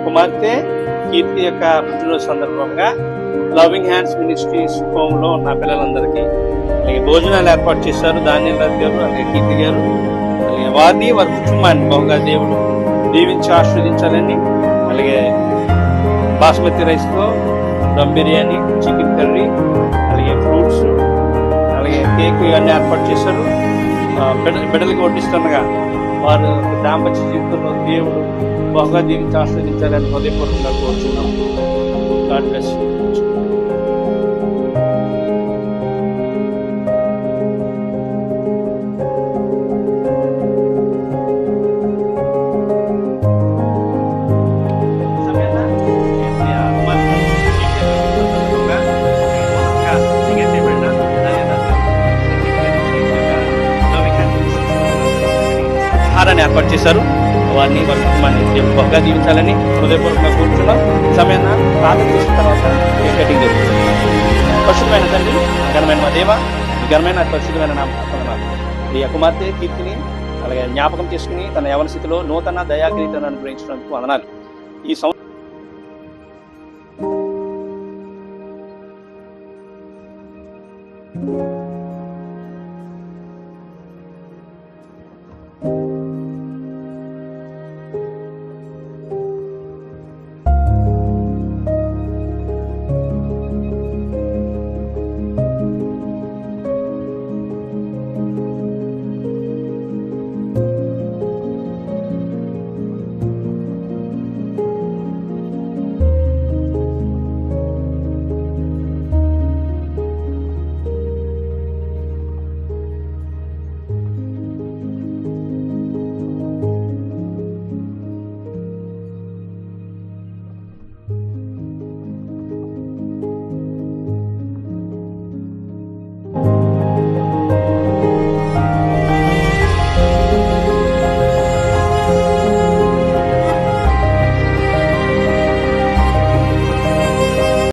కుమార్తె కీర్తి యొక్క పుట్టినరోజు సందర్భంగా లవింగ్ హ్యాండ్స్ మినిస్ట్రీస్ హోమ్లో ఉన్న పిల్లలందరికీ అలాగే భోజనాలు ఏర్పాటు చేశారు. ధాన్యం గారు అలాగే కీర్తి గారు అలాగే వారిని వారి కుటుంబాన్ని బహుగా దేవుడు దీవించి ఆస్వాదించాలని, అలాగే బాస్మతి రైస్తో దమ్ బిర్యానీ, చికెన్ కర్రీ, అలాగే ఫ్రూట్స్, అలాగే కేక్ ఇవన్నీ ఏర్పాటు చేశారు. బిడ్డలకి వడ్డిస్తుండగా వారు దాంపత్య జీవితంలో దేవుడు బహుగా దీవించి ఆస్వాదించాలని హృదయపూర్వకంగా కోరుచున్నాం. God bless you. ఆహారాన్ని ఏర్పాటు చేశారు. వారిని వారి కుటుంబాన్ని బహుగా దీవించాలని హృదయపూర్వకంగా కోరుతున్నాం. సమయాన్ని ప్రార్థన చేసిన తర్వాత కేక్ కటింగ్ జరుగుతుంది. పరిశుద్ధమైన తండ్రి, ఘనమైన మా దేవ, ఈ ఘనమైన పరిశుద్ధమైన నామనాలు ఈ కుమార్తె కీర్తిని అలాగే జ్ఞాపకం చేసుకుని తన యవన స్థితిలో నూతన దయాకిరీతాన్ని అనుగ్రహించినందుకు వందనాలు. ఈ